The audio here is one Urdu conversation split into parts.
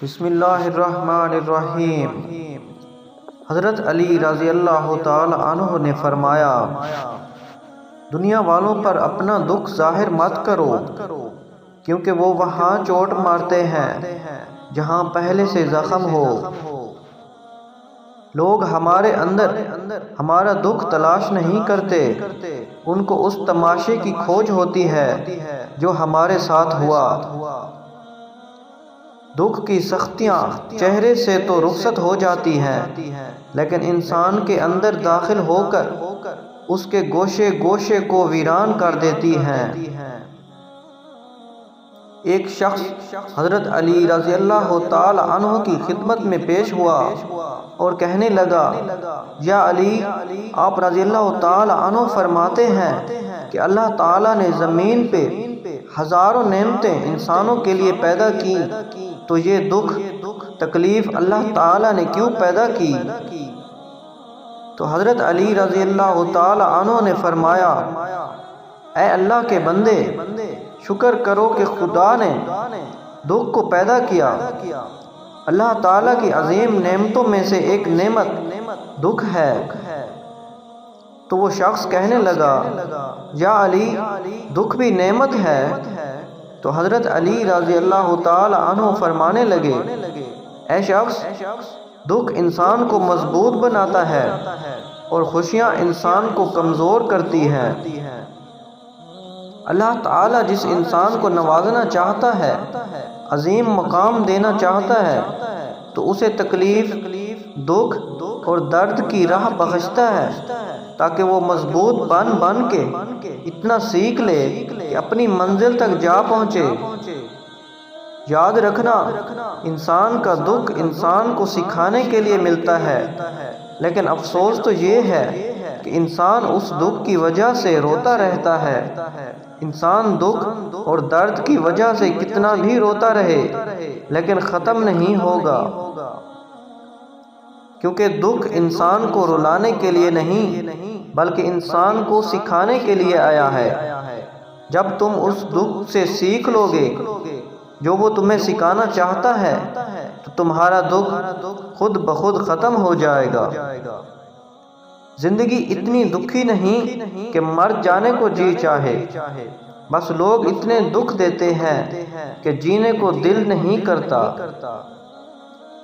بسم اللہ الرحمن الرحیم۔ حضرت علی رضی اللہ تعالی عنہ نے فرمایا، دنیا والوں پر اپنا دکھ ظاہر مت کرو، کیونکہ وہ وہاں چوٹ مارتے ہیں جہاں پہلے سے زخم ہو۔ لوگ ہمارے اندر ہمارا دکھ تلاش نہیں کرتے، ان کو اس تماشے کی کھوج ہوتی ہے جو ہمارے ساتھ ہوا۔ دکھ کی سختیاں چہرے سے تو رخصت ہو جاتی ہیں، لیکن انسان کے اندر داخل ہو کر اس کے گوشے گوشے کو ویران کر دیتی ہیں۔ ایک شخص حضرت علی رضی اللہ تعالی عنہ کی خدمت میں پیش ہوا اور کہنے لگا، یا علی، آپ رضی اللہ تعالی عنہ فرماتے ہیں کہ اللہ تعالیٰ نے زمین پہ ہزاروں نعمتیں انسانوں کے لیے پیدا کی، تو یہ دکھ تکلیف اللہ تعالیٰ نے کیوں پیدا کی؟ تو حضرت علی رضی اللہ تعالی عنہ نے فرمایا، اے اللہ کے بندے، شکر کرو کہ خدا نے دکھ کو پیدا کیا۔ اللہ تعالیٰ کی عظیم نعمتوں میں سے ایک نعمت دکھ ہے۔ تو وہ شخص کہنے لگا، یا علی، دکھ بھی نعمت ہے؟ تو حضرت علی رضی اللہ تعالی عنہ فرمانے لگے، اے شخص، دکھ انسان کو مضبوط بناتا ہے اور خوشیاں انسان کو کمزور کرتی ہیں۔ اللہ تعالیٰ جس انسان کو نوازنا چاہتا ہے، عظیم مقام دینا چاہتا ہے، تو اسے تکلیف، دکھ اور درد کی راہ بخشتا ہے، تاکہ وہ مضبوط بن کے اتنا سیکھ لے کہ اپنی منزل تک جا پہنچے۔ یاد رکھنا، انسان کا دکھ انسان کو سکھانے کے لیے ملتا ہے، لیکن افسوس تو یہ ہے کہ انسان اس دکھ کی وجہ سے روتا رہتا ہے۔ انسان دکھ اور درد کی وجہ سے کتنا بھی روتا رہے لیکن ختم نہیں ہوگا، کیونکہ دکھ انسان کو رلانے کے لیے نہیں بلکہ انسان کو سکھانے کے لیے آیا ہے۔ جب تم اس دکھ سے سیکھ لو گے جو وہ تمہیں سکھانا چاہتا ہے، تو تمہارا دکھ خود بخود ختم ہو جائے گا۔ زندگی اتنی دکھی نہیں کہ مر جانے کو جی چاہے، بس لوگ اتنے دکھ دیتے ہیں کہ جینے کو دل نہیں کرتا۔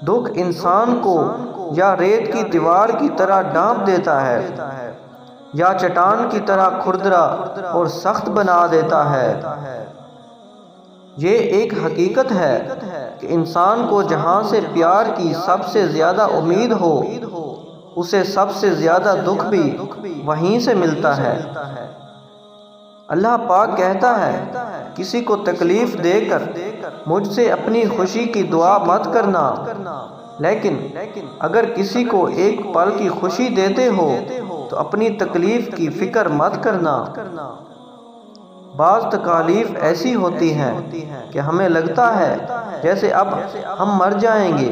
دکھ انسان کو یا ریت کی دیوار کی طرح ڈانپ دیتا ہے، یا چٹان کی طرح کھردرا اور سخت بنا دیتا ہے۔ یہ ایک حقیقت ہے کہ انسان کو جہاں سے پیار کی سب سے زیادہ امید ہو، اسے سب سے زیادہ دکھ بھی وہیں سے ملتا ہے۔ اللہ پاک کہتا ہے، کسی کو تکلیف دے کر مجھ سے اپنی خوشی کی دعا مت کرنا، لیکن اگر کسی کو ایک پل کی خوشی دیتے ہو تو اپنی تکلیف کی فکر مت کرنا۔ بعض تکالیف ایسی ہوتی ہیں کہ ہمیں لگتا ہے جیسے اب ہم مر جائیں گے،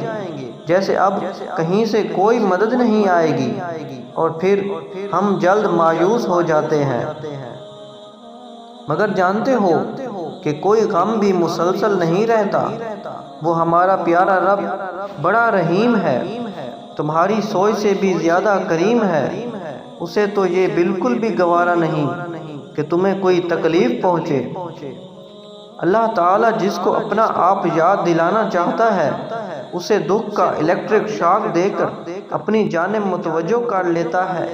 جیسے اب کہیں سے کوئی مدد نہیں آئے گی، اور پھر ہم جلد مایوس ہو جاتے ہیں۔ مگر جانتے ہو کہ کوئی غم بھی مسلسل نہیں رہتا، وہ ہمارا پیارا رب بڑا رحیم ہے، تمہاری سوچ سے بھی زیادہ کریم ہے۔ اسے تو یہ بالکل بھی گوارا نہیں کہ تمہیں کوئی تکلیف پہنچے۔ اللہ تعالیٰ جس کو اپنا آپ یاد دلانا چاہتا ہے، اسے دکھ کا الیکٹرک شاک دے کر اپنی جانب متوجہ کر لیتا ہے۔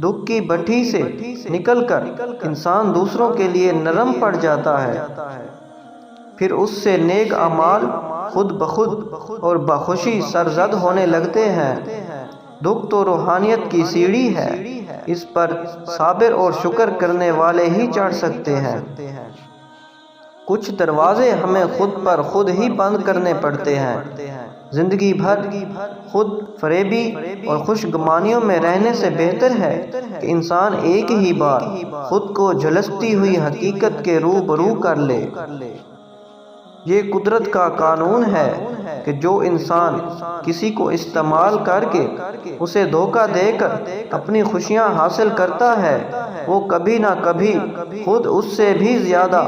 دکھ کی بھٹی سے نکل کر انسان دوسروں کے لیے نرم پڑ جاتا ہے، پھر اس سے نیک اعمال خود بخود اور بخوشی سرزد ہونے لگتے ہیں۔ دکھ تو روحانیت کی سیڑھی ہے، اس پر صابر اور شکر کرنے والے ہی چڑھ سکتے ہیں۔ کچھ دروازے ہمیں خود پر خود ہی بند کرنے پڑتے ہیں۔ زندگی بھر خود فریبی اور خوش گمانیوں میں رہنے سے بہتر ہے کہ انسان ایک ہی بار خود کو جھلستی ہوئی حقیقت کے روبرو کر لے۔ یہ قدرت کا قانون ہے کہ جو انسان کسی کو استعمال کر کے اسے دھوکہ دے کر اپنی خوشیاں حاصل کرتا ہے، وہ کبھی نہ کبھی خود اس سے بھی زیادہ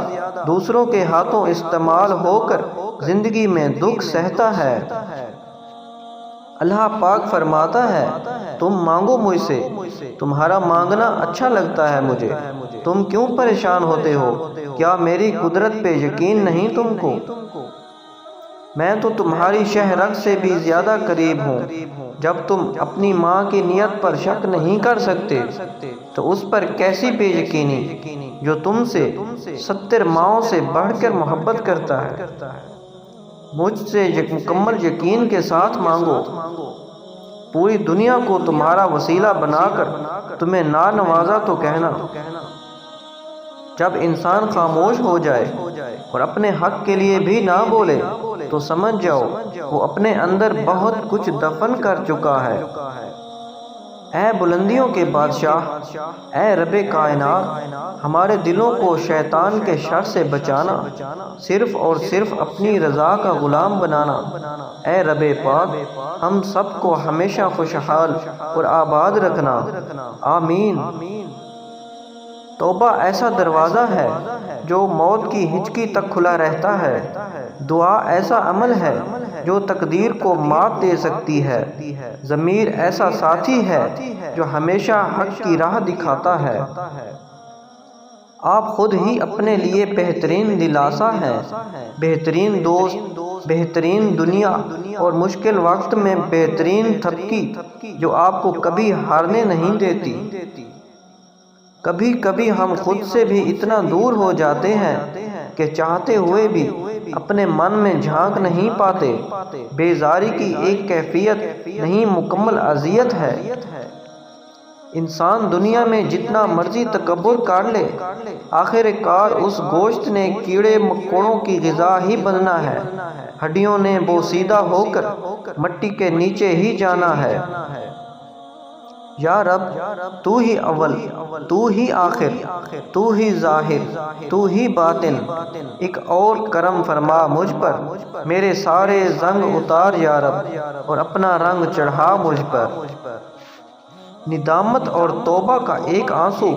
دوسروں کے ہاتھوں استعمال ہو کر زندگی میں دکھ سہتا ہے۔ اللہ پاک فرماتا ہے تم مانگو مجھ سے، تمہارا مانگنا اچھا لگتا ہے مجھے، تم کیوں پریشان ہوتے ہو؟ کیا میری قدرت پہ یقین نہیں تم کو؟ میں تو تمہاری شہ رگ سے بھی زیادہ قریب ہوں۔ جب تم اپنی ماں کی نیت پر شک نہیں کر سکتے تو اس پر کیسی بے یقینی جو تم سے 70 ماؤں سے بڑھ کر محبت کرتا ہے۔ مجھ سے مکمل یقین کے ساتھ مانگو، پوری دنیا کو تمہارا وسیلہ بنا کر تمہیں نوازا تو کہنا۔ جب انسان خاموش ہو جائے اور اپنے حق کے لیے بھی نہ بولے تو سمجھ جاؤ وہ اپنے اندر بہت کچھ دفن کر چکا ہے۔ اے بلندیوں کے بادشاہ، اے رب کائنات، ہمارے دلوں کو شیطان کے شر سے بچانا، صرف اور صرف اپنی رضا کا غلام بنانا۔ اے رب پاک، ہم سب کو ہمیشہ خوشحال اور آباد رکھنا، آمین۔ توبہ ایسا دروازہ ہے جو موت کی ہچکی تک کھلا رہتا ہے۔ دعا ایسا عمل ہے جو تقدیر کو مات دے سکتی ہے۔ ضمیر ایسا ساتھی ہے جو ہمیشہ حق کی راہ دکھاتا ہے۔ آپ خود ہی اپنے لیے بہترین دلاسا ہیں، بہترین دوست، بہترین دنیا اور مشکل وقت میں بہترین تھپکی جو آپ کو کبھی ہارنے نہیں دیتی۔ کبھی کبھی ہم خود سے بھی اتنا دور ہو جاتے ہیں کہ چاہتے ہوئے بھی اپنے من میں جھانک نہیں پاتے۔ بیزاری کی ایک کیفیت نہیں، مکمل اذیت ہے۔ انسان دنیا میں جتنا مرضی تکبر کر لے، آخر کار اس گوشت نے کیڑے مکوڑوں کی غذا ہی بننا ہے، ہڈیوں نے بوسیدہ ہو کر مٹی کے نیچے ہی جانا ہے۔ یا رب، تو ہی اول، تو ہی آخر، تو ہی ظاہر، تو ہی باطن، ایک اور کرم فرما مجھ پر، میرے سارے زنگ اتار یا رب اور اپنا رنگ چڑھا مجھ پر۔ ندامت اور توبہ کا ایک آنسو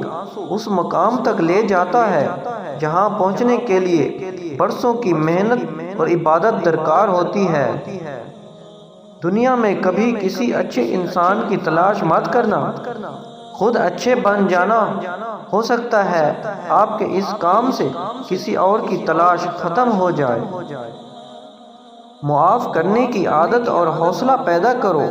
اس مقام تک لے جاتا ہے جہاں پہنچنے کے لیے برسوں کی محنت اور عبادت درکار ہوتی ہے۔ دنیا میں کبھی کسی اچھے انسان کی تلاش مت کرنا، خود اچھے بن جانا۔ ہو سکتا ہے آپ کے اس کام سے کسی اور کی تلاش ختم ہو جائے۔ معاف کرنے کی عادت اور حوصلہ پیدا کرو۔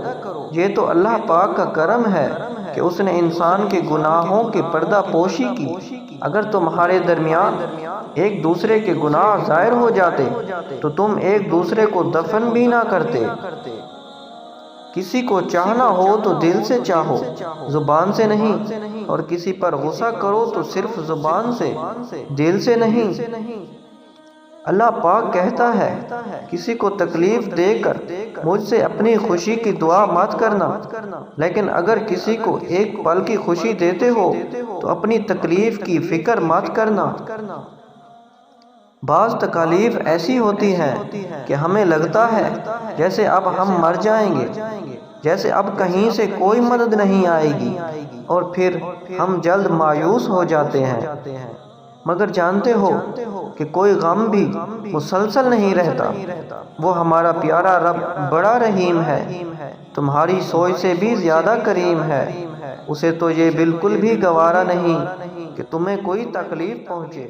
یہ تو اللہ پاک کا کرم ہے کہ اس نے انسان کے گناہوں کی پردہ پوشی کی۔ اگر تمہارے درمیان ایک دوسرے کے گناہ ظاہر ہو جاتے تو تم ایک دوسرے کو دفن بھی نہ کرتے۔ کسی کو چاہنا ہو تو دل سے چاہو، زبان سے نہیں، اور کسی پر غصہ کرو تو صرف زبان سے، دل سے نہیں۔ اللہ پاک کہتا ہے کسی کو تکلیف دے کر مجھ سے اپنی خوشی کی دعا مت کرنا، لیکن اگر کسی کو ایک پل کی خوشی دیتے ہو تو اپنی تکلیف کی فکر مت کرنا۔ بعض تکالیف ایسی ہوتی ہیں کہ ہمیں لگتا ہے جیسے اب ہم مر جائیں گے، جیسے اب کہیں سے کوئی مدد نہیں آئے گی، اور پھر ہم جلد مایوس ہو جاتے ہیں۔ مگر جانتے ہو کہ کوئی غم بھی مسلسل نہیں رہتا، وہ ہمارا پیارا رب بڑا رحیم ہے، تمہاری سوچ سے بھی زیادہ کریم ہے۔ اسے تو یہ بالکل بھی گوارا نہیں کہ تمہیں کوئی تکلیف پہنچے۔